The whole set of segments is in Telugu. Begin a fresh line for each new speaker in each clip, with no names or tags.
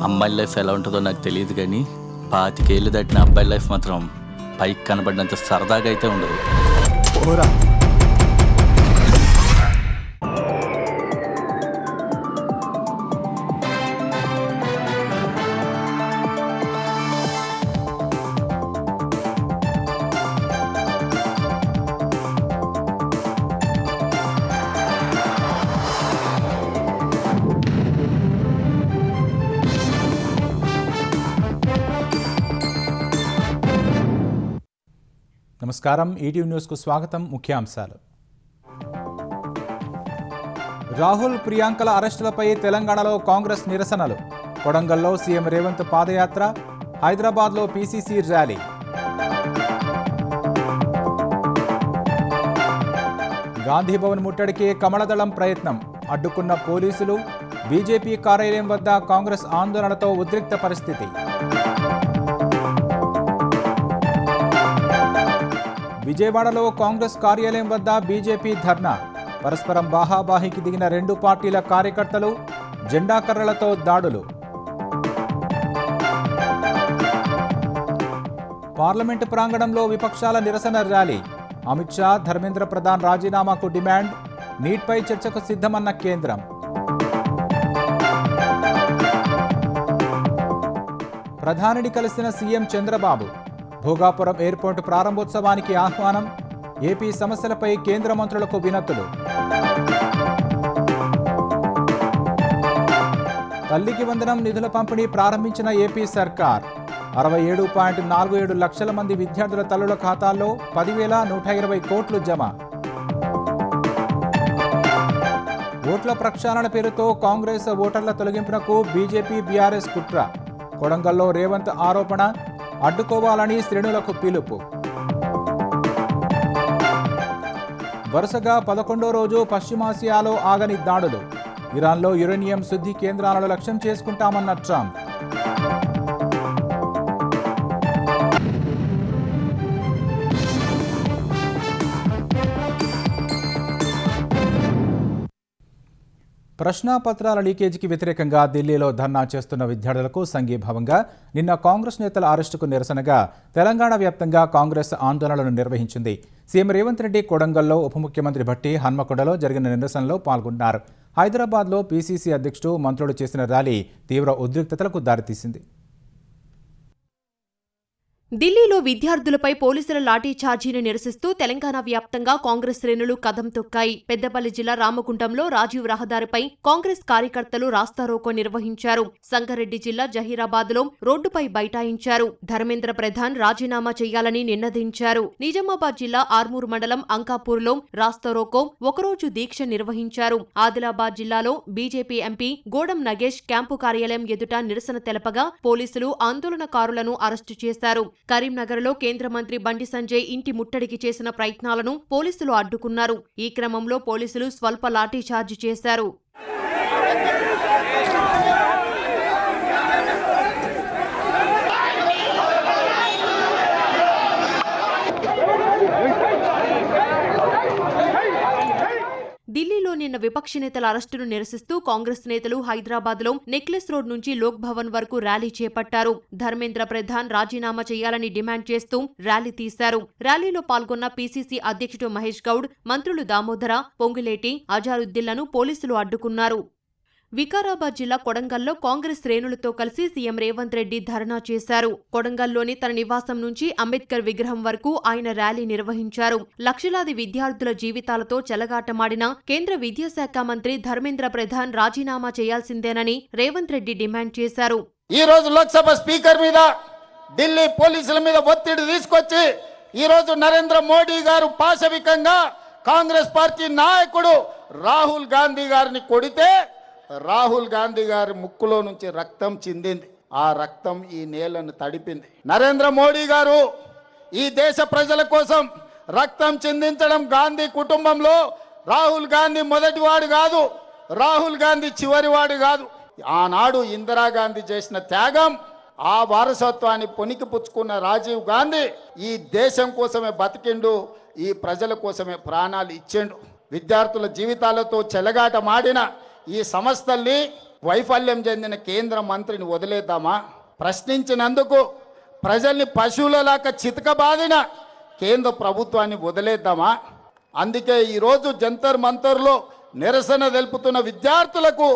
అమ్మాయి లైఫ్ ఎలా ఉంటుందో నాకు తెలియదు కానీ 25 ఏళ్ళు దాటిన అబ్బాయి లైఫ్ మాత్రం పైకి కనబడినంత సరదాగా అయితే ఉండదు.
ఓరా నమస్కారం. ఈటీవీ న్యూస్కు స్వాగతం. ముఖ్యాంశాలు. రాహుల్ ప్రియాంకల అరెస్టులపై తెలంగాణలో కాంగ్రెస్ నిరసనలు. కొడంగల్లో సీఎం రేవంత్ పాదయాత్ర, హైదరాబాద్లో పీసీసీ ర్యాలీ. గాంధీభవన్ ముట్టడికి కమలదళం ప్రయత్నం, అడ్డుకున్న పోలీసులు. బీజేపీ కార్యాలయం వద్ద కాంగ్రెస్ ఆందోళనతో ఉద్రిక్త పరిస్థితి. విజయవాడలో కాంగ్రెస్ కార్యాలయం వద్ద బీజేపీ ధర్నా, పరస్పరం బాహాబాహికి దిగిన రెండు పార్టీల కార్యకర్తలు, జెండా కర్రలతో దాడులు. పార్లమెంటు ప్రాంగణంలో విపక్షాల నిరసన ర్యాలీ, అమిత్ షా ధర్మేంద్ర ప్రధాన్ రాజీనామాకు డిమాండ్, నీట్పై చర్చకు సిద్ధమన్న కేంద్రం. ప్రధానిని కలిసిన సీఎం చంద్రబాబు, భోగాపురం ఎయిర్పోర్టు ప్రారంభోత్సవానికి ఆహ్వానం, ఏపీ సమస్యలపై కేంద్ర మంత్రులకు వినతులు. తల్లికి వందనం నిధుల పంపిణీ ప్రారంభించిన ఏపీ సర్కార్. 67.47 లక్షల మంది విద్యార్థుల తల్లుల ఖాతాల్లో 10,120 కోట్లు జమ. ఓట్ల ప్రక్షాళన పేరుతో కాంగ్రెస్ ఓటర్ల తొలగింపునకు బీజేపీ బీఆర్ఎస్ కుట్ర. కొడంగల్లో రేవంత్ ఆరోపణ, అడ్డుకోవాలని శ్రేణులకు పిలుపు. వరుసగా 11వ రోజు పశ్చిమాసియాలో ఆగని దాడులు. ఇరాన్లో యురేనియం శుద్ధి కేంద్రాలను లక్ష్యం చేసుకుంటామన్న ట్రంప్. ప్రశ్నాపత్రాల లీకేజీకి వ్యతిరేకంగా ఢిల్లీలో ధర్నా చేస్తున్న విద్యార్థులకు సంఘీభావంగా నిన్న కాంగ్రెస్ నేతల అరెస్టుకు నిరసనగా తెలంగాణ వ్యాప్తంగా కాంగ్రెస్ ఆందోళనలు నిర్వహించింది. సీఎం రేవంత్ రెడ్డి కొడంగల్లో, ఉప ముఖ్యమంత్రి భట్టి హన్మకొండలో జరిగిన నిరసనలో పాల్గొన్నారు. హైదరాబాద్లో పీసీసీ అధ్యక్షుడు, మంత్రులు చేసిన ర్యాలీ తీవ్ర ఉద్రిక్తతలకు దారితీసింది.
ఢిల్లీలో విద్యార్థులపై పోలీసుల లాఠీ ఛార్జీని నిరసిస్తూ తెలంగాణ వ్యాప్తంగా కాంగ్రెస్ శ్రేణులు కదం తొక్కాయి. పెద్దపల్లి జిల్లా రామగుండంలో రాజీవ్ రహదారిపై కాంగ్రెస్ కార్యకర్తలు రాస్తారోకో నిర్వహించారు. సంగారెడ్డి జిల్లా జహీరాబాద్లో రోడ్డుపై బైఠాయించారు. ధర్మేంద్ర ప్రధాన్ రాజీనామా చేయాలని నినదించారు. నిజామాబాద్ జిల్లా ఆర్మూర్ మండలం అంకాపూర్లో రాస్తారోకో ఒకరోజు దీక్ష నిర్వహించారు. ఆదిలాబాద్ జిల్లాలో బీజేపీ ఎంపీ గోడం నగేష్ క్యాంపు కార్యాలయం ఎదుట నిరసన తెలపగా పోలీసులు ఆందోళనకారులను అరెస్టు చేశారు. కరీంనగర్లో కేంద్ర మంత్రి బండి సంజయ్ ఇంటి ముట్టడికి చేసిన ప్రయత్నాలను పోలీసులు అడ్డుకున్నారు. ఈ క్రమంలో పోలీసులు స్వల్ప లాఠీ చార్జ్ చేశారు. ఢిల్లీలో నిన్న విపక్ష నేతల అరెస్టును నిరసిస్తూ కాంగ్రెస్ నేతలు హైదరాబాద్లో నెక్లెస్ రోడ్ నుంచి లోక్ భవన్ వరకు ర్యాలీ చేపట్టారు. ధర్మేంద్ర ప్రధాన్ రాజీనామా చేయాలని డిమాండ్ చేస్తూ ర్యాలీ తీశారు. ర్యాలీలో పాల్గొన్న పీసీసీ అధ్యక్షుడు మహేష్ గౌడ్, మంత్రులు దామోదర, పొంగులేటి, అజారుద్దీన్లను పోలీసులు అడ్డుకున్నారు. వికారాబాద్ జిల్లా కొడంగల్లో కాంగ్రెస్ శ్రేణులతో కలిసి సీఎం రేవంత్ రెడ్డి ధర్నా చేశారు. కొడంగల్లోని తన నివాసం నుంచి అంబేద్కర్ విగ్రహం వరకు ఆయన ర్యాలీ నిర్వహించారు. లక్షలాది విద్యార్థుల జీవితాలతో చెలగాటమాడిన కేంద్ర విద్యాశాఖ మంత్రి ధర్మేంద్ర ప్రధాన్ రాజీనామా చేయాల్సిందేనని రేవంత్ రెడ్డి డిమాండ్ చేశారు.
ఈ రోజు లోక్సభ స్పీకర్ మీద, ఢిల్లీ పోలీసుల మీద ఒత్తిడి తీసుకొచ్చి ఈ రోజు నరేంద్ర మోడీ గారు పాశవికంగా కాంగ్రెస్ పార్టీ నాయకుడు రాహుల్ గాంధీ గారిని కొడితే రాహుల్ గాంధీ గారి ముక్కులో నుంచి రక్తం చిందింది. ఆ రక్తం ఈ నేలను తడిపింది. నరేంద్ర మోడీ గారు ఈ దేశ ప్రజల కోసం రక్తం చిందించడం గాంధీ కుటుంబంలో రాహుల్ గాంధీ మొదటివాడు కాదు, రాహుల్ గాంధీ చివరివాడు కాదు. ఆనాడు ఇందిరాగాంధీ చేసిన త్యాగం, ఆ వారసత్వాన్ని పొనికి పుచ్చుకున్న రాజీవ్ గాంధీ ఈ దేశం కోసమే బతికిండు, ఈ ప్రజల కోసమే ప్రాణాలు ఇచ్చిండు. విద్యార్థుల జీవితాలతో చెలగాట మాడిన ఈ సంస్థల్ని వైఫల్యం చెందిన కేంద్ర మంత్రిని వదిలేద్దామా? ప్రశ్నించినందుకు ప్రజల్ని పశువులలాగా చితకబాదిన కేంద్ర ప్రభుత్వాన్ని వదిలేద్దామా? అందుకే ఈరోజు జంతర్ మంతర్లో నిరసన తెలుపుతున్న విద్యార్థులకు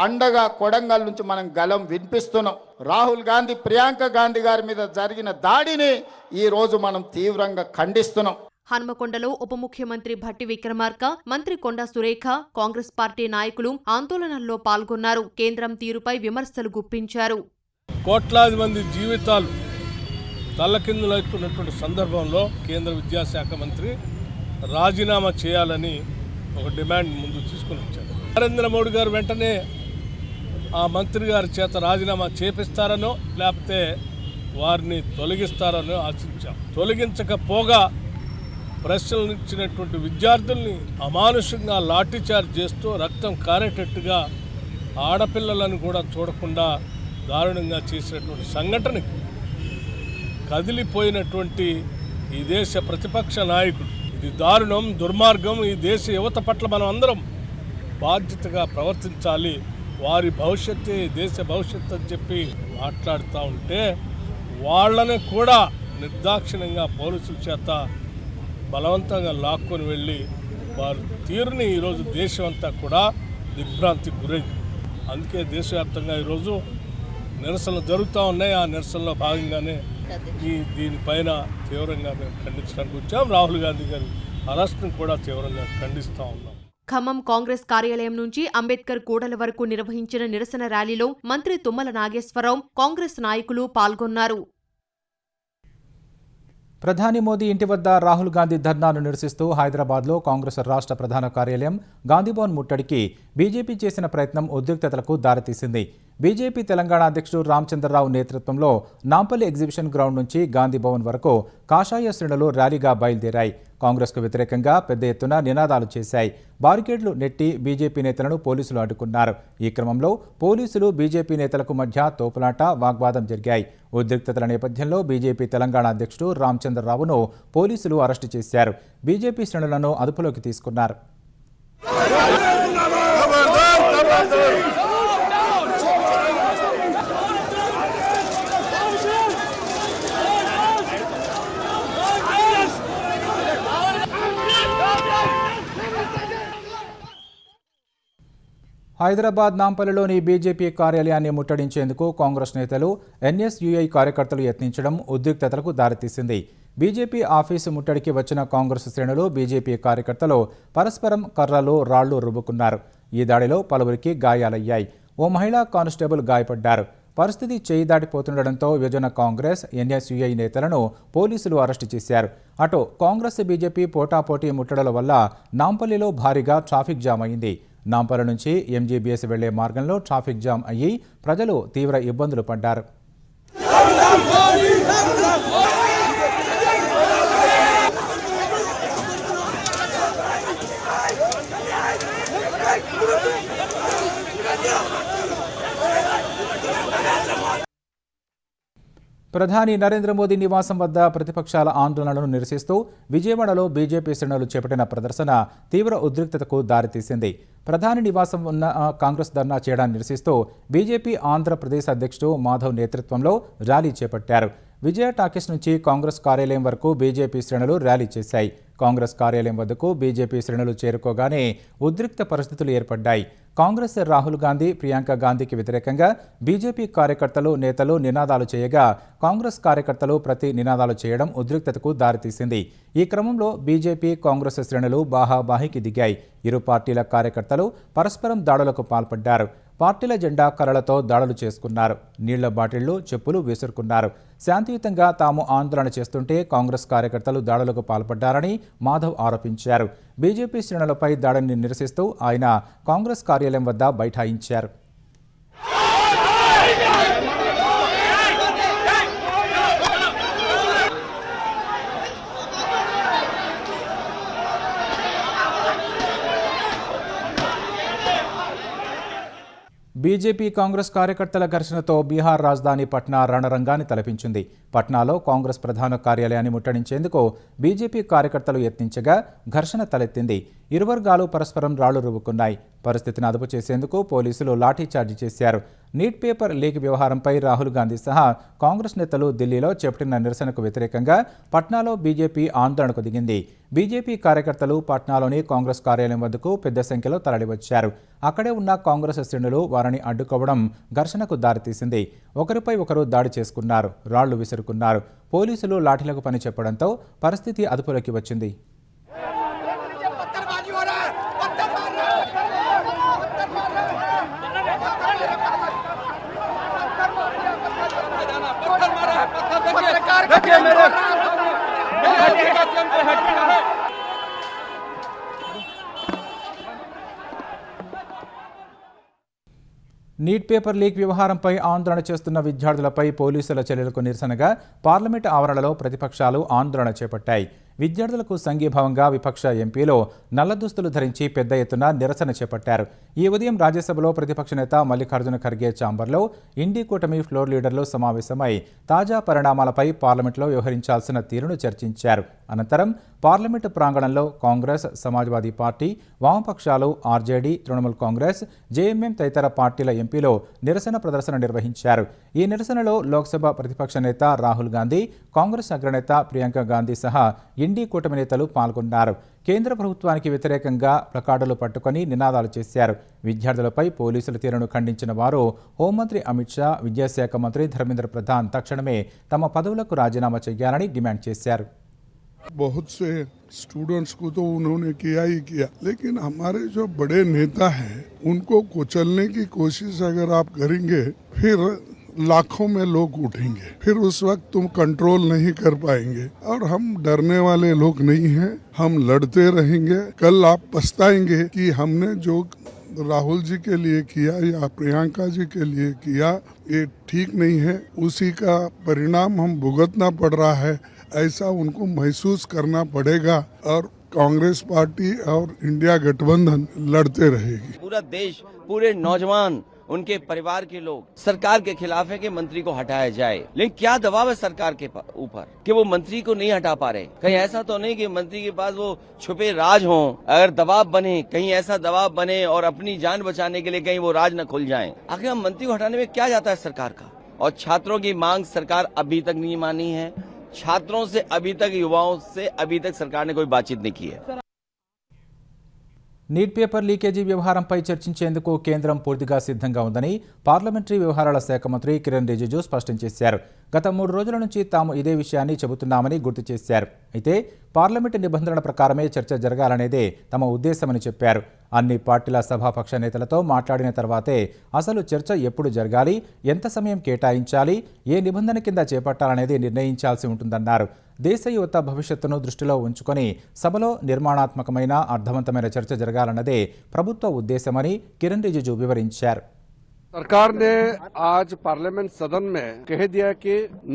అండగా కొడంగల్ నుంచి మనం గలం వినిపిస్తున్నాం. రాహుల్ గాంధీ, ప్రియాంక గాంధీ గారి మీద జరిగిన దాడిని ఈరోజు మనం తీవ్రంగా ఖండిస్తున్నాం.
హన్మకొండలో ఉప ముఖ్యమంత్రి భట్టి విక్రమార్క, మంత్రి కొండా సురేఖ, కాంగ్రెస్ పార్టీ నాయకులు ఆందోళనల్లో పాల్గొన్నారు. కేంద్రం తీరుపై విమర్శలు గుప్పించారు.
కోట్లాది మంది జీవితాలు తల్లకిందులవుతున్నటువంటి సందర్భంలో కేంద్ర విద్యాశాఖ మంత్రి రాజీనామా చేయాలని ఒక డిమాండ్ ముందు తీసుకుని వచ్చారు. నరేంద్ర మోడీ గారు వెంటనే ఆ మంత్రి గారి చేత రాజీనామా చేపిస్తారనో లేకపోతే వారిని తొలగిస్తారనో ఆశించాం. తొలగించకపోగా ప్రశ్నలిచ్చినటువంటి విద్యార్థుల్ని అమానుషంగా లాఠీచార్జ్ చేస్తూ రక్తం కారేటట్టుగా ఆడపిల్లలను కూడా చూడకుండా దారుణంగా చేసినటువంటి సంఘటనకి కదిలిపోయినటువంటి ఈ దేశ ప్రతిపక్ష నాయకుడు, ఇది దారుణం, దుర్మార్గం. ఈ దేశ యువత పట్ల మనం అందరం బాధ్యతగా ప్రవర్తించాలి. వారి భవిష్యత్తే దేశ భవిష్యత్తు అని చెప్పి మాట్లాడుతూ ఉంటే వాళ్ళని కూడా నిర్దాక్షిణ్యంగా పోలీసుల చేత బలవంతంగా లాక్కొని వెళ్ళి వారి తీరుని ఈరోజు దేశం అంతా కూడా దిగ్భ్రాంతికి గురైంది. అందుకే దేశవ్యాప్తంగా ఈరోజు నిరసనలు జరుగుతూ ఉన్నాయి. ఆ నిరసనలో భాగంగానే దీనిపైన తీవ్రంగా మేము ఖండించడానికి వచ్చాం. రాహుల్ గాంధీ గారి అరెస్ట్ను కూడా తీవ్రంగా ఖండిస్తూ ఉన్నాం.
ఖమ్మం కాంగ్రెస్ కార్యాలయం నుంచి అంబేద్కర్ కూడలి వరకు నిర్వహించిన నిరసన ర్యాలీలో మంత్రి తుమ్మల నాగేశ్వరరావు, కాంగ్రెస్ నాయకులు పాల్గొన్నారు.
ప్రధాని మోదీ ఇంటి వద్ద రాహుల్ గాంధీ ధర్నాను నిరసిస్తూ హైదరాబాద్లో కాంగ్రెస్ రాష్ట్ర ప్రధాన కార్యాలయం గాంధీభవన్ ముట్టడికి బీజేపీ చేసిన ప్రయత్నం ఉద్రిక్తతలకు దారితీసింది. బీజేపీ తెలంగాణ అధ్యక్షుడు రామచంద్రరావు నేతృత్వంలో నాంపల్లి ఎగ్జిబిషన్ గ్రౌండ్ నుంచి గాంధీభవన్ వరకు కాషాయ శ్రేణులు ర్యాలీగా బయలుదేరాయి. కాంగ్రెస్కు వ్యతిరేకంగా పెద్ద ఎత్తున నినాదాలు చేశాయి. బారికేడ్లు నెట్టి బీజేపీ నేతలను పోలీసులు అడ్డుకున్నారు. ఈ క్రమంలో పోలీసులు బీజేపీ నేతలకు మధ్య తోపులాట, వాగ్వాదం జరిగాయి. ఉద్రిక్తతల నేపథ్యంలో బీజేపీ తెలంగాణ అధ్యక్షుడు రామచంద్రరావును పోలీసులు అరెస్టు చేశారు. బీజేపీ శ్రేణులను అదుపులోకి తీసుకున్నారు. హైదరాబాద్ నాంపల్లిలోని బీజేపీ కార్యాలయాన్ని ముట్టడించేందుకు కాంగ్రెస్ నేతలు, ఎన్ఎస్యుఐ కార్యకర్తలు యత్నించడం ఉద్రిక్తతలకు దారితీసింది. బీజేపీ ఆఫీసు ముట్టడికి వచ్చిన కాంగ్రెస్ శ్రేణులు, బీజేపీ కార్యకర్తలు పరస్పరం కర్రలు, రాళ్లు రుబ్బుకున్నారు. ఈ దాడిలో పలువురికి గాయాలయ్యాయి. ఓ మహిళా కానిస్టేబుల్ గాయపడ్డారు. పరిస్థితి చేయి దాటిపోతుండటంతో విభజన కాంగ్రెస్, ఎన్ఎస్యుఐ నేతలను పోలీసులు అరెస్టు చేశారు. అటు కాంగ్రెస్, బీజేపీ పోటాపోటీ ముట్టడుల వల్ల నాంపల్లిలో భారీగా ట్రాఫిక్ జామ్ అయింది. నాంపల్లి నుంచి ఎంజీబీఎస్ వెళ్లే మార్గంలో ట్రాఫిక్ జామ్ అయ్యి ప్రజలు తీవ్ర ఇబ్బందులు పడ్డారు. ప్రధాని నరేంద్ర మోదీ నివాసం వద్ద ప్రతిపక్షాల ఆందోళనలను నిరసిస్తూ విజయవాడలో బీజేపీ శ్రేణులు చేపట్టిన ప్రదర్శన తీవ్ర ఉద్రిక్తతకు దారితీసింది. ప్రధాని నివాసం ఉన్న కాంగ్రెస్ ధర్నా చేయడాన్ని నిరసిస్తూ బీజేపీ ఆంధ్రప్రదేశ్ అధ్యక్షుడు మాధవ్ నేతృత్వంలో ర్యాలీ చేపట్టారు. విజయ టాకీస్ నుంచి కాంగ్రెస్ కార్యాలయం వరకు బీజేపీ శ్రేణులు ర్యాలీ చేశాయి. కాంగ్రెస్ కార్యాలయం వద్దకు బీజేపీ శ్రేణులు చేరుకోగానే ఉద్రిక్త పరిస్థితులు ఏర్పడ్డాయి. కాంగ్రెస్ రాహుల్ గాంధీ, ప్రియాంక గాంధీకి వ్యతిరేకంగా బీజేపీ కార్యకర్తలు, నేతలు నినాదాలు చేయగా కాంగ్రెస్ కార్యకర్తలు ప్రతి నినాదాలు చేయడం ఉద్రిక్తతకు దారితీసింది. ఈ క్రమంలో బీజేపీ, కాంగ్రెస్ శ్రేణులు బాహాబాహికి దిగాయి. ఇరు పార్టీల కార్యకర్తలు పరస్పరం దాడులకు పాల్పడ్డారు. పార్టీల జెండా కర్రలతో దాడులు చేసుకున్నారు. నీళ్ల బాటిళ్లు, చెప్పులు విసురుకున్నారు. శాంతియుతంగా తాము ఆందోళన చేస్తుంటే కాంగ్రెస్ కార్యకర్తలు దాడులకు పాల్పడ్డారని మాధవ్ ఆరోపించారు. బీజేపీ శ్రేణులపై దాడిని నిరసిస్తూ ఆయన కాంగ్రెస్ కార్యాలయం వద్ద బైఠాయించారు. బీజేపీ, కాంగ్రెస్ కార్యకర్తల ఘర్షణతో బీహార్ రాజధాని పట్నా రణరంగాన్ని తలపించింది. పట్నాలో కాంగ్రెస్ ప్రధాన కార్యాలయాన్ని ముట్టడించేందుకు బీజేపీ కార్యకర్తలు యత్నించగా ఘర్షణ తలెత్తింది. ఇరు వర్గాలు పరస్పరం రాళ్లు రువ్వుకున్నాయి. పరిస్థితిని అదుపు చేసేందుకు పోలీసులు లాఠీచార్జి చేశారు. నీట్ పేపర్ లీక్ వ్యవహారంపై రాహుల్ గాంధీ సహా కాంగ్రెస్ నేతలు ఢిల్లీలో చేపట్టిన నిరసనకు వ్యతిరేకంగా పట్నాలో బీజేపీ ఆందోళనకు దిగింది. బీజేపీ కార్యకర్తలు పట్నాలోని కాంగ్రెస్ కార్యాలయం వద్దకు పెద్ద సంఖ్యలో తరలివచ్చారు. అక్కడే ఉన్న కాంగ్రెస్ శ్రేణులు వారిని అడ్డుకోవడం ఘర్షణకు దారితీసింది. ఒకరిపై ఒకరు దాడి చేసుకున్నారు, రాళ్లు విసురుకున్నారు. పోలీసులు లాఠీలకు పని చెప్పడంతో పరిస్థితి అదుపులోకి వచ్చింది. నీట్ పేపర్ లీక్ వ్యవహారంపై ఆందోళన చేస్తున్న విద్యార్థులపై పోలీసుల చర్యలకు నిరసనగా పార్లమెంటు ఆవరణలో ప్రతిపక్షాలు ఆందోళన చేపట్టాయి. విద్యార్థులకు సంఘీభావంగా విపక్ష ఎంపీలు నల్ల దుస్తులు ధరించి పెద్ద ఎత్తున నిరసన చేపట్టారు. ఈ ఉదయం రాజ్యసభలో ప్రతిపక్ష నేత మల్లికార్జున ఖర్గే ఛాంబర్లో ఇండీ కూటమి ఫ్లోర్ లీడర్లు సమావేశమై తాజా పరిణామాలపై పార్లమెంట్లో వ్యవహరించాల్సిన తీరును చర్చించారు. అనంతరం పార్లమెంటు ప్రాంగణంలో కాంగ్రెస్, సమాజ్వాదీ పార్టీ, వామపక్షాలు, ఆర్జేడీ, తృణమూల్ కాంగ్రెస్, జేఎంఎం తదితర పార్టీల ఎంపీలు నిరసన ప్రదర్శన నిర్వహించారు. ఈ నిరసనలో లోక్సభ ప్రతిపక్ష నేత రాహుల్ గాంధీ, కాంగ్రెస్ అగ్రనేత ప్రియాంక గాంధీ సహా ఇండీ కూటమి నేతలు పాల్గొన్నారు. కేంద్ర ప్రభుత్వానికి వ్యతిరేకంగా ప్లకార్డులు పట్టుకొని నినాదాలు చేశారు. విద్యార్థులపై పోలీసుల తీరును ఖండించిన వారు హోంమంత్రి అమిత్ షా, విద్యాశాఖ మంత్రి ధర్మేంద్ర ప్రధాన్ తక్షణమే తమ పదవులకు రాజీనామా చేయాలని డిమాండ్ చేశారు.
बहुत से स्टूडेंट्स को तो उन्होंने किया ही किया, लेकिन हमारे जो बड़े नेता हैं उनको कुचलने की कोशिश अगर आप करेंगे फिर लाखों में लोग उठेंगे, फिर उस वक्त तुम कंट्रोल नहीं कर पाएंगे। और हम डरने वाले लोग नहीं हैं, हम लड़ते रहेंगे। कल आप पछताएंगे कि हमने जो राहुल जी के लिए किया या प्रियंका जी के लिए किया ये ठीक नहीं है, उसी का परिणाम हम भुगतना पड़ रहा है, ऐसा उनको महसूस करना पड़ेगा। और कांग्रेस पार्टी और इंडिया गठबंधन लड़ते रहेगी।
पूरा देश, पूरे नौजवान, उनके परिवार के लोग सरकार के खिलाफ है कि मंत्री को हटाया जाए, लेकिन क्या दबाव है सरकार के ऊपर कि वो मंत्री को नहीं हटा पा रहे? कहीं ऐसा तो नहीं कि मंत्री के पास वो छुपे राज हों? अगर दबाव बने, कहीं ऐसा दबाव बने और अपनी जान बचाने के लिए कहीं वो राज न खुल जाए, आखिर हम मंत्री को हटाने में क्या जाता है सरकार का? और छात्रों की मांग सरकार अभी तक नहीं मानी है। छात्रों से अभी तक, युवाओं से अभी तक सरकार ने कोई बातचीत नहीं की है।
నీట్ పేపర్ లీకేజీ వ్యవహారంపై చర్చించేందుకు కేంద్రం పూర్తిగా సిద్ధంగా ఉందని పార్లమెంటరీ వ్యవహారాల శాఖ మంత్రి కిరణ్ రిజిజు స్పష్టం చేశారు. గత 3 రోజుల నుంచి తాము ఇదే విషయాన్ని చెబుతున్నామని గుర్తు చేశారు. అయితే పార్లమెంటు నిబంధనల ప్రకారమే చర్చ జరగాలనేదే తమ ఉద్దేశమని చెప్పారు. అన్ని పార్టీల సభాపక్ష నేతలతో మాట్లాడిన తర్వాతే అసలు చర్చ ఎప్పుడు జరగాలి, ఎంత సమయం కేటాయించాలి, ఏ నిబంధన కింద చేపట్టాలనేది నిర్ణయించాల్సి ఉంటుందన్నారు. దేశ యువత భవిష్యత్తును దృష్టిలో ఉంచుకొని సభలో నిర్మాణాత్మకమైన అర్థవంతమైన చర్చ జరగాలన్నదే ప్రభుత్వ ఉద్దేశమని కిరణ్ రిజిజు వివరించారు.
सरकार ने आज पार्लियामेंट सदन में कह दिया कि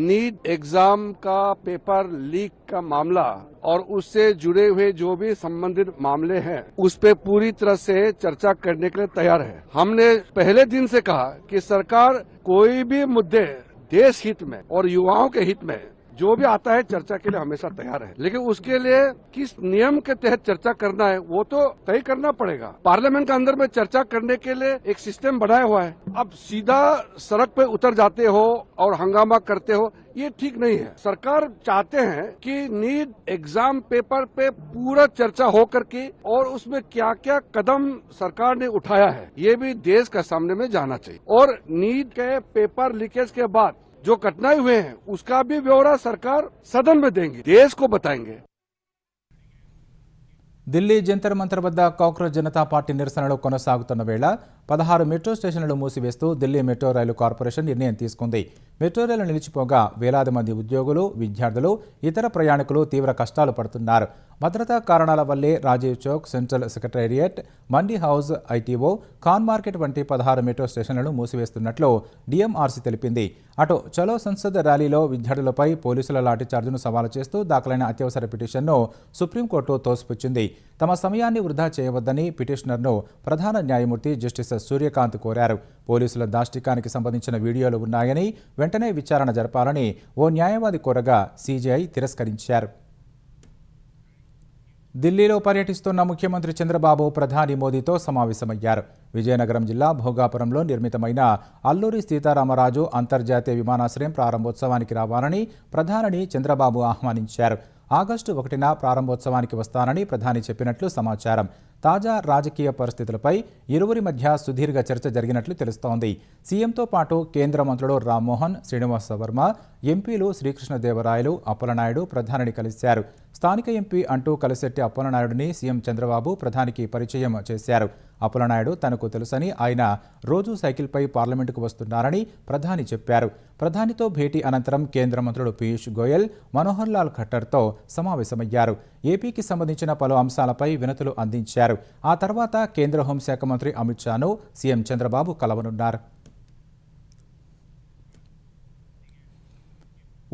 नीट एग्जाम का पेपर लीक का मामला और उससे जुड़े हुए जो भी संबंधित मामले हैं उस पे पूरी तरह से चर्चा करने के लिए तैयार है। हमने पहले दिन से कहा कि सरकार कोई भी मुद्दे देश हित में और युवाओं के हित में जो भी आता है चर्चा के लिए हमेशा तैयार है, लेकिन उसके लिए किस नियम के तहत चर्चा करना है वो तो तय करना पड़ेगा। पार्लियामेंट के अंदर में चर्चा करने के लिए एक सिस्टम बनाया हुआ है। अब सीधा सड़क पे उतर जाते हो और हंगामा करते हो, ये ठीक नहीं है। सरकार चाहते हैं कि नीट एग्जाम पेपर पे पूरा चर्चा हो करके और उसमें क्या क्या कदम सरकार ने उठाया है ये भी देश का सामने में जाना चाहिए। और नीट के पेपर लीकेज के बाद जो घटनाएं हुए हैं उसका भी ब्यौरा सरकार सदन में देंगे, देश को बताएंगे।
ఢిల్లీ జంతర్ మంతర్ వద్ద కాక్రోచ్ జనతా పార్టీ నిరసనలు కొనసాగుతున్న వేళ 16 మెట్రో స్టేషన్లను మూసివేస్తూ ఢిల్లీ మెట్రో రైలు కార్పొరేషన్ నిర్ణయం తీసుకుంది. మెట్రో రైలు నిలిచిపోగా వేలాది మంది ఉద్యోగులు, విద్యార్థులు, ఇతర ప్రయాణికులు తీవ్ర కష్టాలు పడుతున్నారు. భద్రతా కారణాల వల్లే Rajiv Chowk, central secretariat, Mandi house, ITO, Khan market వంటి 16 మెట్రో స్టేషన్లను మూసివేస్తున్నట్లు డిఎంఆర్సీ తెలిపింది. అటు చలో సంసద్ ర్యాలీలో విద్యార్థులపై పోలీసుల లాఠీచార్జును సవాలు చేస్తూ దాఖలైన అత్యవసర పిటిషన్ను సుప్రీంకోర్టు తోసిపుచ్చింది. తమ సమయాన్ని వృధా చేయవద్దని పిటిషనర్ను ప్రధాన న్యాయమూర్తి జస్టిస్ సూర్యకాంత్ కోరారు. పోలీసుల దాష్టికానికి సంబంధించిన వీడియోలు ఉన్నాయని, వెంటనే విచారణ జరపాలని ఓ న్యాయవాది కోరగా సీజీఐ తిరస్కరించారు. ఢిల్లీలో పర్యటిస్తున్న ముఖ్యమంత్రి చంద్రబాబు ప్రధాని మోదీతో సమావేశమయ్యారు. విజయనగరం జిల్లా భోగాపురంలో నిర్మితమైన అల్లూరి సీతారామరాజు అంతర్జాతీయ విమానాశ్రయం ప్రారంభోత్సవానికి రావాలని ప్రధానిని చంద్రబాబు ఆహ్వానించారు. ఆగస్టు 1న ప్రారంభోత్సవానికి వస్తానని ప్రధాని చెప్పినట్లు సమాచారం. తాజా రాజకీయ పరిస్థితులపై ఇరువురి మధ్య సుదీర్ఘ చర్చ జరిగినట్లు తెలుస్తోంది. సీఎంతో పాటు కేంద్ర మంత్రులు రామ్మోహన్, శ్రీనివాస వర్మ, ఎంపీలు శ్రీకృష్ణదేవరాయలు, అప్పలనాయుడు ప్రధానిని కలిశారు. స్థానిక ఎంపీ అంటూ కలిసెట్టి అప్పలనాయుడిని సీఎం చంద్రబాబు ప్రధానికి పరిచయం చేశారు. అప్పలనాయుడు తనకు తెలుసని, ఆయన రోజూ సైకిల్పై పార్లమెంటుకు వస్తున్నారని ప్రధాని చెప్పారు. ప్రధానితో భేటీ అనంతరం కేంద్ర మంత్రులు పీయూష్ గోయల్, మనోహర్ లాల్ ఖట్టర్తో సమావేశమయ్యారు. ఏపీకి సంబంధించిన పలు అంశాలపై వినతులు అందించారు. ఆ తర్వాత కేంద్ర హోంశాఖ మంత్రి అమిత్ షాను సీఎం చంద్రబాబు కలవనున్నారు.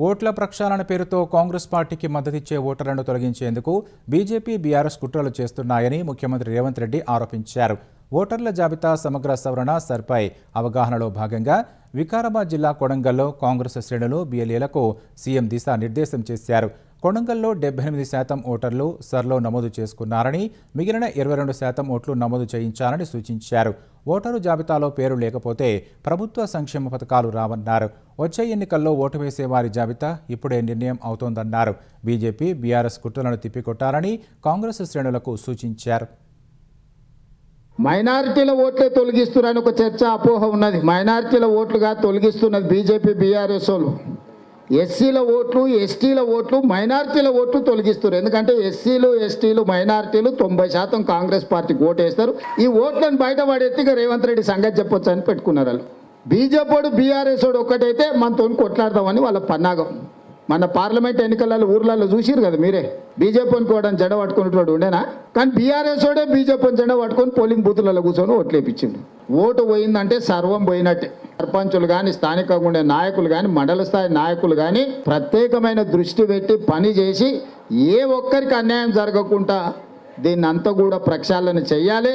ఓట్ల ప్రక్షాళన పేరుతో కాంగ్రెస్ పార్టీకి మద్దతిచ్చే ఓటర్లను తొలగించేందుకు బీజేపీ, బీఆర్ఎస్ కుట్రలు చేస్తున్నాయని ముఖ్యమంత్రి రేవంత్ రెడ్డి ఆరోపించారు. ఓటర్ల జాబితా సమగ్ర సవరణ సర్పై అవగాహనలో భాగంగా వికారాబాద్ జిల్లా కొడంగల్లో కాంగ్రెస్ శ్రేణులు బీఎల్ఏలకు సీఎం దిశానిర్దేశం చేశారు. కొడంగల్లో 78% ఓటర్లు సర్లో నమోదు చేసుకున్నారని, మిగిలిన 22% ఓట్లు నమోదు చేయించాలని సూచించారు. ఓటరు జాబితాలో పేరు లేకపోతే ప్రభుత్వ సంక్షేమ పథకాలు రావన్నారు. వచ్చే ఎన్నికల్లో ఓటు వేసే వారి జాబితా ఇప్పుడే నిర్ణయం అవుతోందన్నారు. బీజేపీ, బీఆర్ఎస్ కుట్రలను తిప్పికొట్టాలని కాంగ్రెస్ శ్రేణులకు సూచించారు.
మైనారిటీల ఓట్లే తొలగిస్తున్నారని ఒక చర్చ, అపోహ ఉన్నది. మైనారిటీల ఓట్లుగా తొలగిస్తున్నది బీజేపీ, బీఆర్ఎస్ వాళ్ళు. ఎస్సీల ఓట్లు, ఎస్టీల ఓట్లు, మైనారిటీల ఓట్లు తొలగిస్తారు. ఎందుకంటే ఎస్సీలు, ఎస్టీలు, మైనారిటీలు 90% కాంగ్రెస్ పార్టీకి ఓటేస్తారు. ఈ ఓట్లను బయట పడేత్తిగా రేవంత్ రెడ్డి సంగతి చెప్పొచ్చు అని పెట్టుకున్నారు వాళ్ళు. బీజేపీ, బీఆర్ఎస్ ఒక్కటైతే మనతో కొట్లాడదామని వాళ్ళ పన్నాగం. మన పార్లమెంట్ ఎన్నికలలో ఊర్లలో చూసిరు కదా మీరే. బీజేపీని కూడా జెండ పట్టుకునేటోడు ఉండేనా? కానీ బీఆర్ఎస్ ఓడే బీజేపీని జెండ పట్టుకొని పోలింగ్ బూతులలో కూర్చొని ఓట్లు వేయించిండు. ఓటు పోయిందంటే సర్వం పోయినట్టే. సర్పంచులు కానీ, స్థానికంగా ఉండే నాయకులు కానీ, మండల స్థాయి నాయకులు కానీ ప్రత్యేకమైన దృష్టి పెట్టి పని చేసి ఏ ఒక్కరికి అన్యాయం జరగకుండా దీన్ని అంతా కూడా ప్రక్షాళన చెయ్యాలి.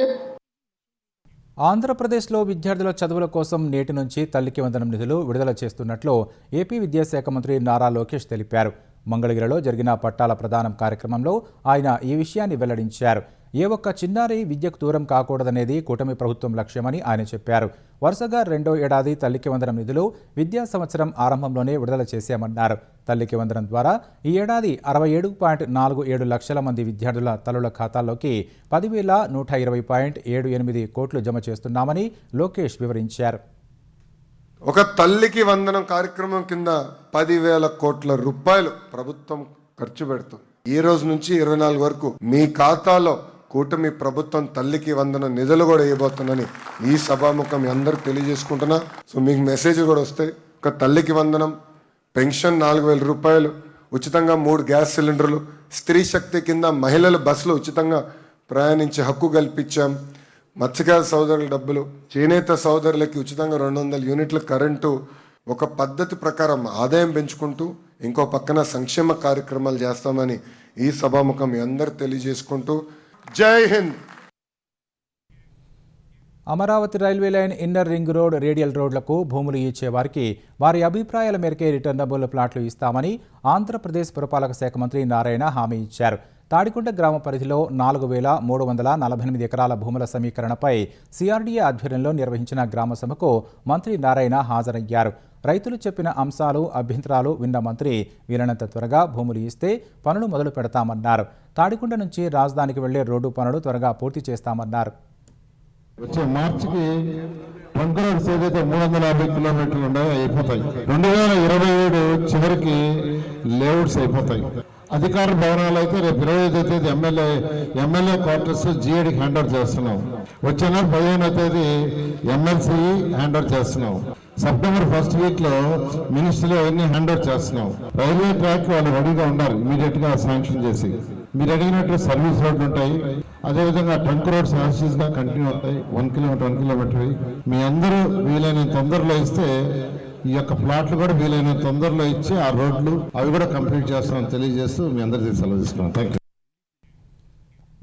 ఆంధ్రప్రదేశ్లో విద్యార్థుల చదువుల కోసం నేటి నుంచి తల్లికి వందనం నిధులు విడుదల చేస్తున్నట్లు ఏపీ విద్యాశాఖ మంత్రి నారా లోకేష్ తెలిపారు. మంగళగిరిలో జరిగిన పట్టాల ప్రదానం కార్యక్రమంలో ఆయన ఈ విషయాన్ని వెల్లడించారు. ఏ ఒక్క చిన్నారి విద్యకు దూరం కాకూడదనేది కూటమి ప్రభుత్వం లక్ష్యమని ఆయన చెప్పారు. వరుసగా 2వ ఏడాది తల్లికి వందనం నిధులు విద్యా సంవత్సరం ఆరంభంలోనే విడుదల చేశామన్నారు. తల్లికి వందనం ద్వారా ఈ ఏడాది 67.47 లక్షల మంది విద్యార్థుల తల్లుల ఖాతాల్లోకి 10,120.78 కోట్లు జమ చేస్తున్నామని లోకేష్ వివరించారు.
ఒక తల్లికి వందనం కార్యక్రమం కింద 10,000 కోట్ల రూపాయలు ప్రభుత్వం ఖర్చు పెడుతుంది. ఈ రోజు నుంచి 24 వరకు మీ ఖాతాలో కూటమి ప్రభుత్వం తల్లికి వందనం నిధులు కూడా ఇవ్వబోతుందని ఈ సభాముఖం అందరూ తెలియజేసుకుంటున్నా. సో మీకు మెసేజ్ కూడా వస్తాయి. ఒక తల్లికి వందనం, పెన్షన్ 4,000 రూపాయలు, ఉచితంగా 3 గ్యాస్ సిలిండర్లు, స్త్రీ శక్తి కింద మహిళల బస్సులు ఉచితంగా ప్రయాణించే హక్కు కల్పించాం. మత్స్యకార సోదరుల డబ్బులు, చేనేత సోదరులకి ఉచితంగా 200 యూనిట్ల కరెంటు. ఒక పద్ధతి ప్రకారం ఆదాయం పెంచుకుంటూ ఇంకో పక్కన సంక్షేమ కార్యక్రమాలు చేస్తామని ఈ సభాముఖం మీ అందరూ తెలియజేసుకుంటూ జై Hind.
Amaravati railway line, inner ring road, radial రోడ్లకు భూములు ఇచ్చే వారికి వారి అభిప్రాయాల మేరకే రిటర్నబుల్ ప్లాట్లు ఇస్తామని ఆంధ్రప్రదేశ్ పురపాలక శాఖ మంత్రి నారాయణ హామీ ఇచ్చారు. తాడికొండ గ్రామ పరిధిలో 4,348 ఎకరాల భూముల సమీకరణపై సిఆర్డీఏ ఆధ్వర్యంలో నిర్వహించిన గ్రామ సభకు మంత్రి నారాయణ హాజరయ్యారు. రైతులు చెప్పిన అంశాలు, అభ్యంతరాలు విన్న మంత్రి వీలైనంత త్వరగా భూములు ఇస్తే పనులు మొదలు పెడతామన్నారు. తాడికొండ నుంచి రాజధానికి వెళ్లే రోడ్డు పనులు త్వరగా పూర్తి చేస్తామన్నారు.
వచ్చే మార్చికి ట్రంక్ రోడ్స్ ఏదైతే 350 కిలోమీటర్లు ఉన్నాయో అయిపోతాయి. 2027 చివరికి లేఅవుట్స్ అయిపోతాయి. అధికార భవనాలు అయితే రేపు 25వ తేదీ ఎమ్మెల్యే క్వార్టర్స్ జీఏడికి హ్యాండ్ ఓవర్ చేస్తున్నాం. వచ్చే నెల 15వ తేదీ ఎమ్మెల్సీ హ్యాండ్ ఓవర్ చేస్తున్నాం. సెప్టెంబర్ 1st వీక్లో మినిస్ట్రీలో అవన్నీ హ్యాండ్ ఓవర్ చేస్తున్నాం. రైల్వే ట్రాక్ వాళ్ళు రెడీగా ఉన్నారు, ఇమీడియట్ గా శాంక్షన్ చేసి. మీరు అడిగినట్టు సర్వీస్ రోడ్లు ఉంటాయి, అదేవిధంగా ట్రంక్ రోడ్స్ గా కంటిన్యూ అవుతాయి. 1 కిలోమీటర్ మీ అందరూ వీలైనంత తొందరలో ఇస్తే ఈ యొక్క ప్లాట్లు కూడా వీలైనంత తొందరలో ఇచ్చి ఆ రోడ్లు అవి కూడా కంప్లీట్ చేస్తామని తెలియజేస్తూ మీ అందరికీ సెలవు తీసుకున్నాను. Thank you.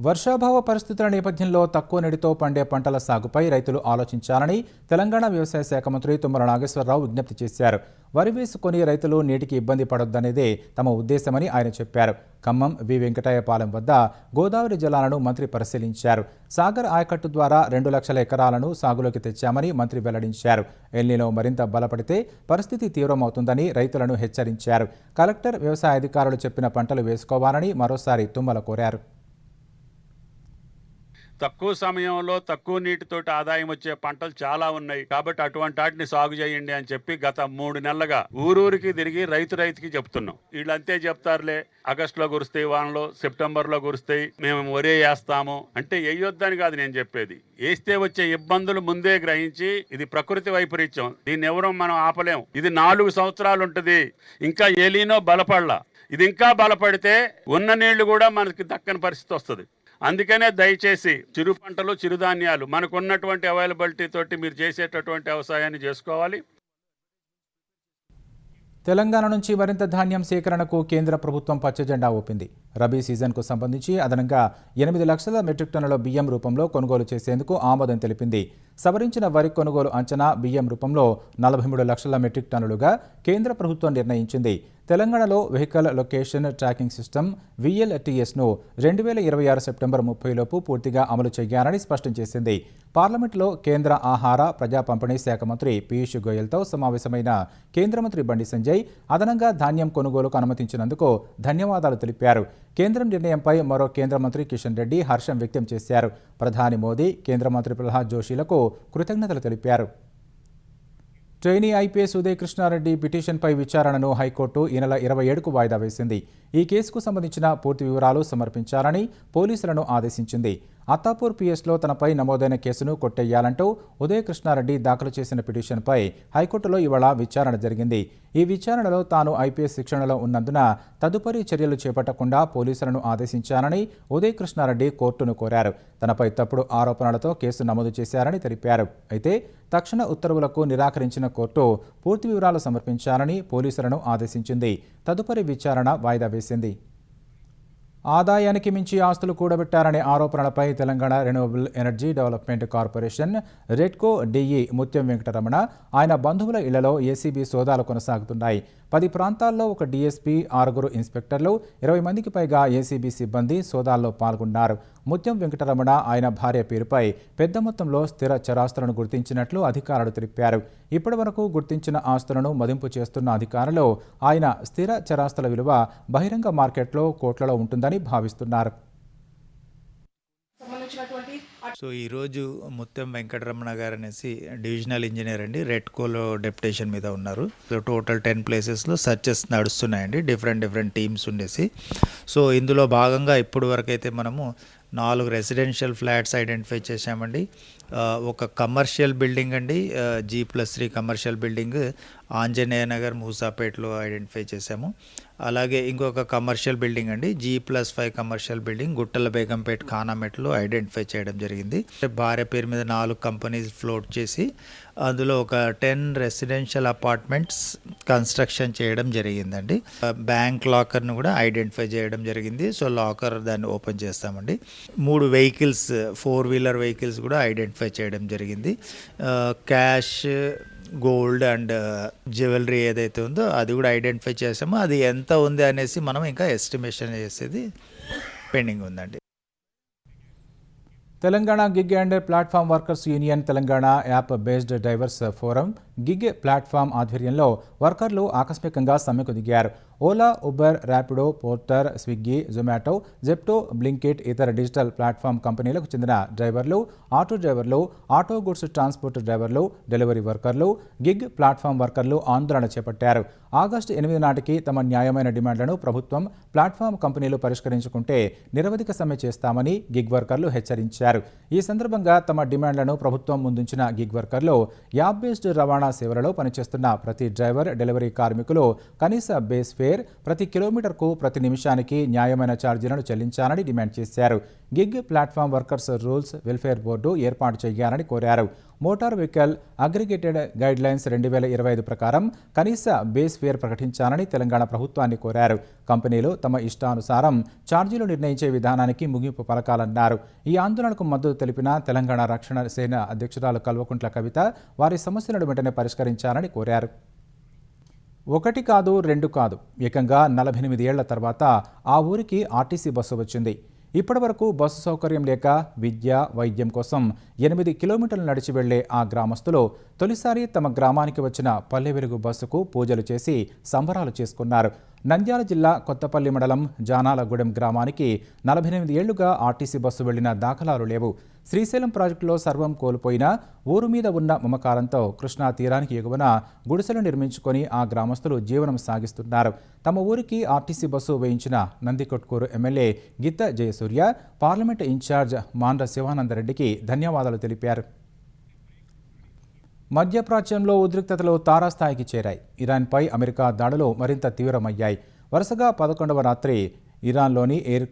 వర్షాభావ పరిస్థితుల నేపథ్యంలో తక్కువ నీటితో పండే పంటల సాగుపై రైతులు ఆలోచించాలని తెలంగాణ వ్యవసాయ శాఖ మంత్రి తుమ్మల నాగేశ్వరరావు విజ్ఞప్తి చేశారు. వరి వేసుకొని రైతులు నీటికి ఇబ్బంది పడొద్దనేదే తమ ఉద్దేశమని ఆయన చెప్పారు. ఖమ్మం వి వెంకటాయపాలెం వద్ద గోదావరి జలాలను మంత్రి పరిశీలించారు. సాగర్ ఆయకట్టు ద్వారా 2 లక్షల ఎకరాలను సాగులోకి తెచ్చామని మంత్రి వెల్లడించారు. ఎల్నినో మరింత బలపడితే పరిస్థితి తీవ్రమవుతుందని రైతులను హెచ్చరించారు. కలెక్టర్, వ్యవసాయ అధికారులు చెప్పిన పంటలు వేసుకోవాలని మరోసారి తుమ్మల కోరారు.
తక్కువ సమయంలో తక్కువ నీటితోటి ఆదాయం వచ్చే పంటలు చాలా ఉన్నాయి కాబట్టి అటువంటి వాటిని సాగు చేయండి అని చెప్పి గత 3 నెలలుగా ఊరూరికి తిరిగి రైతుకి చెప్తున్నాం. వీళ్ళంతే చెప్తారులే, ఆగస్టులో కురుస్తాయి వానలో, సెప్టెంబర్లో కురుస్తాయి, మేము వరే వేస్తాము అంటే వేయొద్దని కాదు నేను చెప్పేది. వేస్తే వచ్చే ఇబ్బందులు ముందే గ్రహించి ఇది ప్రకృతి వైపరీత్యం, దీన్ని ఎవరూ మనం ఆపలేం. ఇది 4 సంవత్సరాలు ఉంటుంది. ఇంకా ఎలీనో బలపడలా. ఇది ఇంకా బలపడితే ఉన్న నీళ్లు కూడా మనకి దక్కని పరిస్థితి వస్తుంది. అందుకనే దయచేసి చిరు పంటలు, చిరుధాన్యాలు మనకున్నటువంటి అవైలబిలిటీ తోటి మీరు చేసేటటువంటి వ్యవసాయాన్ని చేసుకోవాలి.
తెలంగాణ నుంచి మరింత ధాన్యం సేకరణకు కేంద్ర ప్రభుత్వం పచ్చజెండా ఊపింది. రబీ సీజన్కు సంబంధించి అదనంగా 8 లక్షల మెట్రిక్ టన్నుల బియ్యం రూపంలో కొనుగోలు చేసేందుకు ఆమోదం తెలిపింది. సవరించిన వరి కొనుగోలు అంచనా బియ్యం రూపంలో 43 లక్షల మెట్రిక్ టన్నులుగా కేంద్ర ప్రభుత్వం నిర్ణయించింది. తెలంగాణలో వెహికల్ లొకేషన్ ట్రాకింగ్ సిస్టమ్ VLTSను 2026 సెప్టెంబర్ 30లోపు పూర్తిగా అమలు చేయాలని స్పష్టం చేసింది. పార్లమెంట్లో కేంద్ర ఆహార, ప్రజా పంపిణీ శాఖ మంత్రి పీయూష్ గోయల్తో సమావేశమైన కేంద్ర మంత్రి బండి సంజయ్ అదనంగా ధాన్యం కొనుగోలుకు అనుమతించినందుకు ధన్యవాదాలు తెలిపారు. కేంద్రం నిర్ణయంపై మరో కేంద్ర మంత్రి కిషన్ రెడ్డి హర్షం వ్యక్తం చేశారు. ప్రధాని మోదీ, కేంద్ర మంత్రి ప్రహ్లాద్ జోషిలకు కృతజ్ఞతలు తెలిపారు. ట్రైనీ ఐపీఎస్ ఉదయ్ కృష్ణారెడ్డి పిటిషన్పై విచారణను హైకోర్టు ఈ నెల 27కు వాయిదా వేసింది. ఈ కేసుకు సంబంధించిన పూర్తి వివరాలు సమర్పించాలని పోలీసులను ఆదేశించింది. అత్తాపూర్ పిఎస్లో తనపై నమోదైన కేసును కొట్టేయాలంటూ ఉదయ్ కృష్ణారెడ్డి దాఖలు చేసిన పిటిషన్పై హైకోర్టులో ఇవాళ విచారణ జరిగింది. ఈ విచారణలో తాను ఐపీఎస్ శిక్షణలో ఉన్నందున తదుపరి చర్యలు చేపట్టకుండా పోలీసులను ఆదేశించాలని ఉదయ్ కృష్ణారెడ్డి కోర్టును కోరారు. తనపై తప్పుడు ఆరోపణలతో కేసు నమోదు చేశారని తెలిపారు. అయితే తక్షణ ఉత్తర్వులకు నిరాకరించిన కోర్టు పూర్తి వివరాలు సమర్పించాలని పోలీసులను ఆదేశించింది. తదుపరి విచారణ వాయిదా వేసింది. ఆదాయానికి మించి ఆస్తులు కూడబెట్టారనే ఆరోపణలపై Telangana renewable energy development corporation REDCO DE ముత్యం వెంకటరమణ, ఆయన బంధువుల ఇళ్లలో ఏసీబీ సోదాలు కొనసాగుతున్నాయి. 10 ప్రాంతాల్లో ఒక డీఎస్పీ, 6 ఇన్స్పెక్టర్లు, 20 మందికి పైగా ఏసీబీ సిబ్బంది సోదాల్లో పాల్గొన్నారు. ముత్యం వెంకటరమణ, ఆయన భార్య పేరుపై పెద్ద మొత్తంలో స్థిర చరాస్తులను గుర్తించినట్లు అధికారులు తెలిపారు. ఇప్పటి వరకు గుర్తించిన ఆస్తులను మదింపు చేస్తున్న అధికారులు ఆయన స్థిర చరాస్తుల విలువ బహిరంగ మార్కెట్లో కోట్లలో ఉంటుందని భావిస్తున్నారు.
సో ఈరోజు ముత్యం వెంకటరమణ గారు అనేసి డివిజనల్ ఇంజనీర్ అండి, రెడ్కోలో డెప్యుటేషన్ మీద ఉన్నారు. సో టోటల్ 10 ప్లేసెస్లో సర్చెస్ నడుస్తున్నాయండి, డిఫరెంట్ టీమ్స్ ఉండేసి. సో ఇందులో భాగంగా ఇప్పుడు వరకు అయితే మనము 4 రెసిడెన్షియల్ ఫ్లాట్స్ ఐడెంటిఫై చేశామండి. ఒక కమర్షియల్ బిల్డింగ్ అండి, G+3 commercial building Anjaneya Nagar మూసాపేటలో ఐడెంటిఫై చేశాము. అలాగే ఇంకొక కమర్షియల్ బిల్డింగ్ అండి, G+5 కమర్షియల్ బిల్డింగ్ గుట్టల బేగంపేట ఖానామెట్లో ఐడెంటిఫై చేయడం జరిగింది. భార్య పేరు మీద 4 కంపెనీస్ ఫ్లోట్ చేసి అందులో ఒక 10 రెసిడెన్షియల్ అపార్ట్మెంట్స్ కన్స్ట్రక్షన్ చేయడం జరిగిందండి. బ్యాంక్ లాకర్ను కూడా ఐడెంటిఫై చేయడం జరిగింది. సో లాకర్ దాన్ని ఓపెన్ చేస్తామండి. 3 వెహికల్స్, 4 వీలర్ వెహికల్స్ కూడా ఐడెంటిఫై చేయడం జరిగింది. క్యాష్, గోల్డ్ అండ్ జ్యువెలరీ ఏదైతే ఉందో అది కూడా ఐడెంటిఫై చేసామో అది ఎంత ఉంది అనేసి మనం ఇంకా ఎస్టిమేషన్ చేసేది పెండింగ్ ఉందండి.
Telangana gig and platform workers union, Telangana app based drivers forum gig platform ఆధ్వర్యంలో వర్కర్లు ఆకస్మికంగా సమ్మెకు దిగారు. Ola, Uber, Rapido, Porter, Swiggy, Zomato, Zepto, Blinkit ఇతర డిజిటల్ ప్లాట్ఫామ్ కంపెనీలకు చెందిన డ్రైవర్లు, ఆటో డ్రైవర్లు, ఆటో గుడ్స్ ట్రాన్స్పోర్ట్ డ్రైవర్లు, డెలివరీ వర్కర్లు, గిగ్ ప్లాట్ఫామ్ వర్కర్లు ఆందోళన చేపట్టారు. ఆగస్టు 8 నాటికి తమ న్యాయమైన డిమాండ్లను ప్రభుత్వం, ప్లాట్ఫామ్ కంపెనీలు పరిష్కరించుకుంటే నిరవధిక సమ్మె చేస్తామని గిగ్ వర్కర్లు హెచ్చరించారు. ఈ సందర్భంగా తమ డిమాండ్లను ప్రభుత్వం ముందుంచిన గిగ్ వర్కర్లు యాప్ బేస్డ్ రవాణా సేవలలో పనిచేస్తున్న ప్రతి డ్రైవర్, డెలివరీ కార్మికులు కనీస బేస్ ఫేర్, ప్రతి కిలోమీటర్కు ప్రతి నిమిషానికి న్యాయమైన ఛార్జీలను చెల్లించాలని డిమాండ్ చేశారు. Gig platform workers rules welfare board ఏర్పాటు చేయాలని కోరారు. మోటార్ వెహికల్ అగ్రిగేటెడ్ గైడ్లైన్స్ 2025 ప్రకారం కనీస బేస్ ఫేర్ ప్రకటించాలని తెలంగాణ ప్రభుత్వాన్ని కోరారు. కంపెనీలు తమ ఇష్టానుసారం ఛార్జీలు నిర్ణయించే విధానానికి ముగింపు పలకాలన్నారు. ఈ ఆందోళనకు మద్దతు తెలిపిన తెలంగాణ రక్షణ సేన అధ్యక్షురాలు కల్వకుంట్ల కవిత వారి సమస్యలను వెంటనే పరిష్కరించాలని కోరారు. 1 కాదు 2 కాదు, ఏకంగా 48 ఏళ్ల తర్వాత ఆ ఊరికి ఆర్టీసీ బస్సు వచ్చింది. ఇప్పటివరకు బస్సు సౌకర్యం లేక విద్య, వైద్యం కోసం 8 కిలోమీటర్లు నడిచి వెళ్లే ఆ గ్రామస్తులు తొలిసారి తమ గ్రామానికి వచ్చిన పల్లె వెలుగు బస్సుకు పూజలు చేసి సంబరాలు చేసుకున్నారు. నంద్యాల జిల్లా కొత్తపల్లి మండలం జానాలగూడెం గ్రామానికి 48 ఏళ్లుగా ఆర్టీసీ బస్సు వెళ్లిన దాఖలాలు లేవు. శ్రీశైలం ప్రాజెక్టులో సర్వం కోల్పోయినా ఊరు మీద ఉన్న మమకారంతో కృష్ణా తీరానికి ఎగువన గుడిసెలు నిర్మించుకొని ఆ గ్రామస్తులు జీవనం సాగిస్తున్నారు. తమ ఊరికి ఆర్టీసీ బస్సు వేయించిన నందికొట్కూరు ఎమ్మెల్యే గిత్త జయసూర్య, పార్లమెంటు ఇన్ఛార్జ్ మాండ్ర శివానందరెడ్డికి ధన్యవాదాలు తెలిపారు. మధ్యప్రాచ్యంలో ఉద్రిక్తతలు తారాస్థాయికి చేరాయి. ఇరాన్పై అమెరికా దాడులు మరింత తీవ్రమయ్యాయి. వరుసగా 11వ రాత్రి ఇరాన్లోని ఎయిర్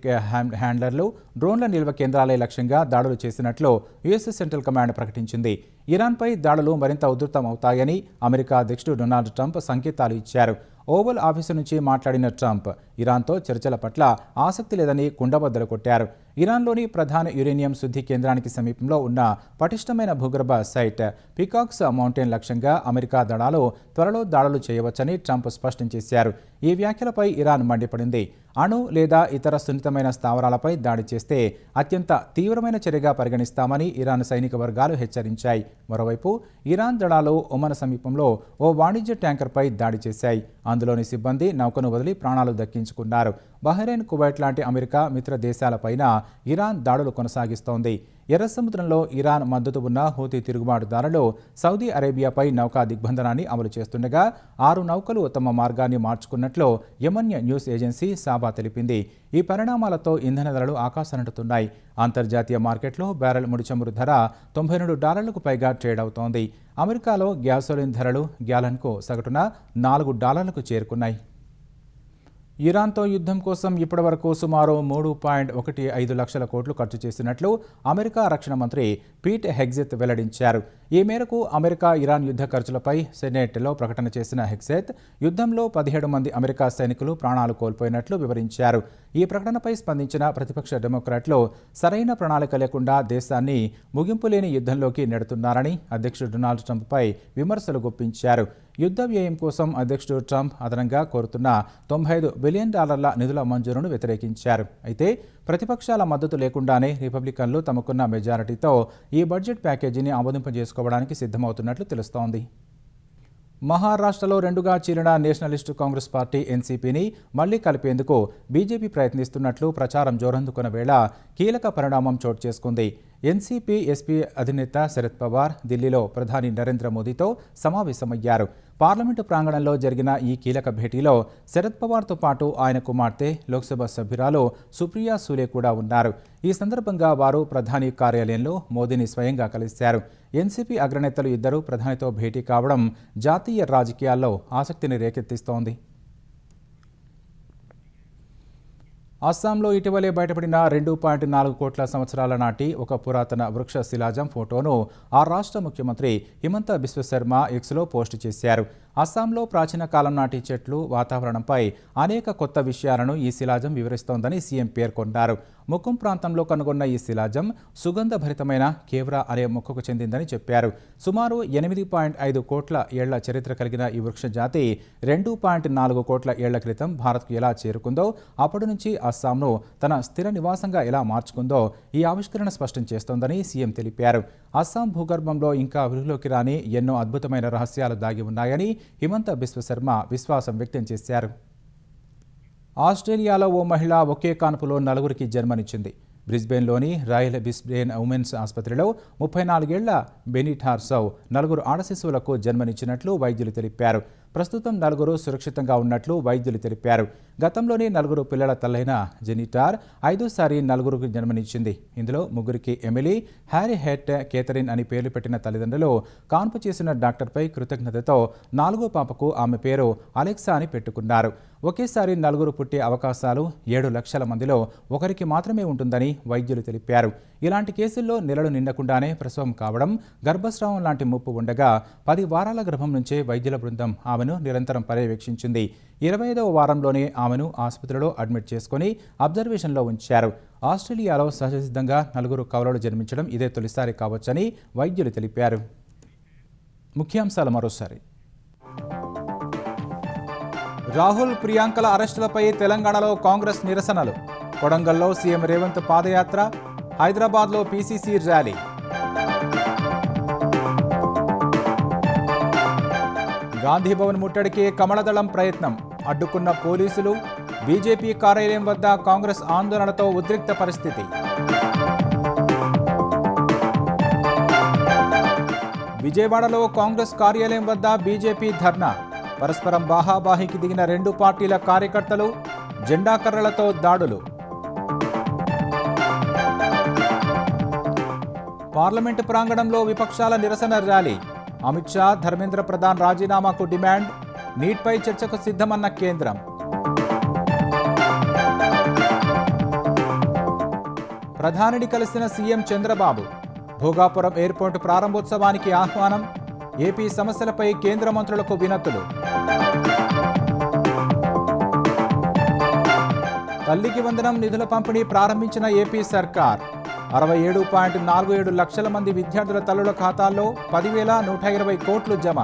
హ్యాండ్లర్లు, డ్రోన్ల నిల్వ కేంద్రాలే లక్ష్యంగా దాడులు చేసినట్లు యుఎస్ సెంట్రల్ కమాండ్ ప్రకటించింది. ఇరాన్పై దాడులు మరింత ఉధృతమవుతాయని అమెరికా అధ్యక్షుడు డొనాల్డ్ ట్రంప్ సంకేతాలు ఇచ్చారు. ఓవల్ ఆఫీసు నుంచి మాట్లాడిన ట్రంప్ ఇరాన్తో చర్చల పట్ల ఆసక్తి లేదని కుండబద్దలు కొట్టారు. ఇరాన్లోని ప్రధాన యురేనియం శుద్ధి కేంద్రానికి సమీపంలో ఉన్న పటిష్టమైన భూగర్భ సైట్ పికాక్స్ మౌంటైన్ లక్ష్యంగా అమెరికా దళాలు త్వరలో దాడులు చేయవచ్చని ట్రంప్ స్పష్టం చేశారు. ఈ వ్యాఖ్యలపై ఇరాన్ మండిపడింది. అణు లేదా ఇతర సున్నితమైన స్థావరాలపై దాడి చేస్తే అత్యంత తీవ్రమైన చర్యగా పరిగణిస్తామని ఇరాన్ సైనిక వర్గాలు హెచ్చరించాయి. మరోవైపు ఇరాన్ దళాలు ఒమన్ సమీపంలో ఓ వాణిజ్య ట్యాంకర్పై దాడి చేశాయి. అందులోని సిబ్బంది నౌకను వదిలి ప్రాణాలు దక్కించుకున్నారు. బహ్రెయిన్, కువైట్ లాంటి అమెరికా మిత్ర దేశాలపైన ఇరాన్ దాడులు కొనసాగిస్తోంది. ఎర్ర సముద్రంలో ఇరాన్ మద్దతు ఉన్న హూతీ తిరుగుబాటుదారులు సౌదీ అరేబియాపై నౌకా దిగ్బంధనాన్ని అమలు చేస్తుండగా 6 నౌకలు తమ మార్గాన్ని మార్చుకున్నట్లు యెమెన్ న్యూస్ ఏజెన్సీ సాబా తెలిపింది. ఈ పరిణామాలతో ఇంధన ధరలు ఆకాశానంటుతున్నాయి. అంతర్జాతీయ మార్కెట్లో బ్యారెల్ ముడి చమురు ధర $92 పైగా ట్రేడ్ అవుతోంది. అమెరికాలో గ్యాసోలిన్ ధరలు గ్యాలన్కు సగటున $4 చేరుకున్నాయి. ఇరాన్తో యుద్ధం కోసం ఇప్పటివరకు సుమారు 3.15 లక్షల కోట్లు ఖర్చు చేసినట్లు అమెరికా రక్షణ మంత్రి పీట్ హెగ్సెత్ వెల్లడించారు. ఈ మేరకు అమెరికా ఇరాన్ యుద్ధ ఖర్చులపై సెనెట్లో ప్రకటన చేసిన హెగ్సెత్ యుద్ధంలో 17 మంది అమెరికా సైనికులు ప్రాణాలు కోల్పోయినట్లు వివరించారు. ఈ ప్రకటనపై స్పందించిన ప్రతిపక్ష డెమోక్రాట్లు సరైన ప్రణాళిక లేకుండా దేశాన్ని ముగింపు లేని యుద్ధంలోకి నెడుతున్నారని అధ్యక్షుడు డొనాల్డ్ ట్రంప్పై విమర్శలు గుప్పించారు. యుద్ధ వ్యయం కోసం అధ్యక్షుడు ట్రంప్ అదనంగా కోరుతున్న $95 బిలియన్ నిధుల మంజూరును వ్యతిరేకించారు. అయితే ప్రతిపక్షాల మద్దతు లేకుండానే రిపబ్లికన్లు తమకున్న మెజారిటీతో ఈ బడ్జెట్ ప్యాకేజీని ఆమోదింపజేసుకోవడానికి సిద్ధమవుతున్నట్లు తెలుస్తోంది. మహారాష్ట్రలో 2గా చీలిన నేషనలిస్టు కాంగ్రెస్ పార్టీ ఎన్సీపీని మళ్లీ కలిపేందుకు బీజేపీ ప్రయత్నిస్తున్నట్లు ప్రచారం జోరందుకున్న వేళ కీలక పరిణామం చోటు చేసుకుంది. ఎన్సీపీ ఎస్పీ అధినేత శరద్ పవార్ ఢిల్లీలో ప్రధాని నరేంద్ర మోదీతో సమావేశమయ్యారు. పార్లమెంటు ప్రాంగణంలో జరిగిన ఈ కీలక భేటీలో శరద్ పవార్తో పాటు ఆయన కుమార్తె లోక్సభ సభ్యురాలు సుప్రియా సూలే కూడా ఉన్నారు. ఈ సందర్భంగా వారు ప్రధాని కార్యాలయంలో మోదీని స్వయంగా కలిశారు. ఎన్సీపీ అగ్రనేతలు ఇద్దరు ప్రధానితో భేటీ కావడం జాతీయ రాజకీయాల్లో ఆసక్తిని రేకెత్తిస్తోంది. అస్సాంలో ఇటీవలే బయటపడిన 2.4 కోట్ల సంవత్సరాల నాటి ఒక పురాతన వృక్ష శిలాజం ఫోటోను ఆ రాష్ట్ర ముఖ్యమంత్రి హిమంత బిశ్వ శర్మ ఎక్స్లో పోస్టు చేశారు. అస్సాంలో ప్రాచీన కాలం నాటి చెట్లు, వాతావరణంపై అనేక కొత్త విషయాలను ఈ శిలాజం వివరిస్తోందని సీఎం పేర్కొన్నారు. ముఖం ప్రాంతంలో కనుగొన్న ఈ శిలాజం సుగంధభరితమైన కేవ్రా అనే మొక్కకు చెందిందని చెప్పారు. సుమారు 8.5 కోట్ల ఏళ్ల చరిత్ర కలిగిన ఈ వృక్ష జాతి 2.4 కోట్ల ఏళ్ల క్రితం భారత్కు ఎలా చేరుకుందో, అప్పటి నుంచి అస్సాంను తన స్థిర నివాసంగా ఎలా మార్చుకుందో ఈ ఆవిష్కరణ స్పష్టం చేస్తోందని సీఎం తెలిపారు. అస్సాం భూగర్భంలో ఇంకా వెలుగులోకి రాని ఎన్నో అద్భుతమైన రహస్యాలు దాగి ఉన్నాయని హిమంత బిశ్వ శర్మ విశ్వాసం వ్యక్తం చేశారు. ఆస్ట్రేలియాలో ఓ మహిళ ఒకే కాన్పులో 4కి జన్మనిచ్చింది. బ్రిస్బేన్లోని రాయల్ బ్రిస్బేన్ ఉమెన్స్ ఆసుపత్రిలో 34 ఏళ్ల బెనిట్ హార్సౌ 4 ఆడ శిశువులకు జన్మనిచ్చినట్లు వైద్యులు తెలిపారు. ప్రస్తుతం 4 సురక్షితంగా ఉన్నట్లు వైద్యులు తెలిపారు. గతంలోనే 4 పిల్లల తల్లైన జెనిటార్ 5సారి 4కు జన్మనిచ్చింది. ఇందులో 3కి ఎమిలీ, హ్యారీ హెట్, కేథరిన్ అని పేర్లు పెట్టిన తల్లిదండ్రులు కాన్పు చేసిన డాక్టర్పై కృతజ్ఞతతో 4వ పాపకు ఆమె పేరు అలెక్సా అని పెట్టుకున్నారు. ఒకేసారి 4 పుట్టే అవకాశాలు 7 లక్షల మందిలో ఒకరికి మాత్రమే ఉంటుందని వైద్యులు తెలిపారు. ఇలాంటి కేసుల్లో నెలలు నిండకుండానే ప్రసవం కావడం, గర్భస్రావం లాంటి ముప్పు ఉండగా 10 వారాల గర్భం నుంచే వైద్యుల బృందం ఆమెను నిరంతరం పర్యవేక్షించింది. 25వ వారంలోనే ఆమెను ఆసుపత్రిలో అడ్మిట్ చేసుకుని అబ్జర్వేషన్లో ఉంచారు. ఆస్ట్రేలియాలో సహజసిద్ధంగా 4 కవలలు జన్మించడం ఇదే తొలిసారి కావచ్చని వైద్యులు తెలిపారు. ముఖ్యాంశాలు మరోసారి. రాహుల్, ప్రియాంకల అరెస్టులపై తెలంగాణలో కాంగ్రెస్ నిరసనలు. కొడంగల్లో సీఎం రేవంత్ పాదయాత్ర, హైదరాబాద్లో పీసీసీ ర్యాలీ. గాంధీభవన్ ముట్టడికి కమలదళం ప్రయత్నం, అడ్డుకున్న పోలీసులు. బీజేపీ కార్యాలయం వద్ద కాంగ్రెస్ ఆందోళనతో ఉద్రిక్త పరిస్థితి. విజయవాడలో కాంగ్రెస్ కార్యాలయం వద్ద బీజేపీ ధర్నా, పరస్పరం బాహాబాహికి దిగిన 2 పార్టీల కార్యకర్తలు, జెండా కర్రలతో దాడులు. పార్లమెంటు ప్రాంగణంలో విపక్షాల నిరసన ర్యాలీ, అమిత్ షా, ధర్మేంద్ర ప్రధాన్ రాజీనామాకు డిమాండ్, నీట్పై చర్చకు సిద్ధమన్న కేంద్రం. ప్రధానిని కలిసిన సీఎం చంద్రబాబు, భోగాపురం ఎయిర్పోర్టు ప్రారంభోత్సవానికి ఆహ్వానం, ఏపీ సమస్యలపై కేంద్ర మంత్రులకు వినతులు. తల్లికి వందనం నిధుల పంపిణీ ప్రారంభించిన ఏపీ సర్కార్. 67.47 లక్షల మంది విద్యార్థుల తల్లుల ఖాతాల్లో 10,120 కోట్లు జమ.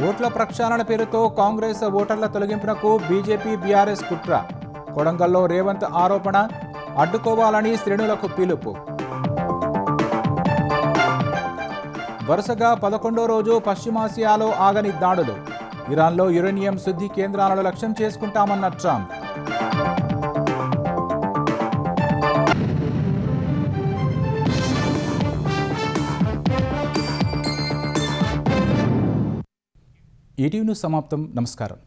ఓట్ల ప్రక్షాళన పేరుతో కాంగ్రెస్ ఓటర్ల తొలగింపునకు బీజేపీ బీఆర్ఎస్ కుట్ర. కొడంగల్లో రేవంత్ ఆరోపణ, అడ్డుకోవాలని శ్రేణులకు పిలుపు. వరుసగా 11వ రోజు పశ్చిమాసియాలో ఆగని దాడులు. ఇరాన్లో యురేనియం శుద్ధి కేంద్రాలను లక్ష్యం చేసుకుంటామన్న ట్రంప్. ఈటీవీ న్యూస్ సమాప్తం. నమస్కారం.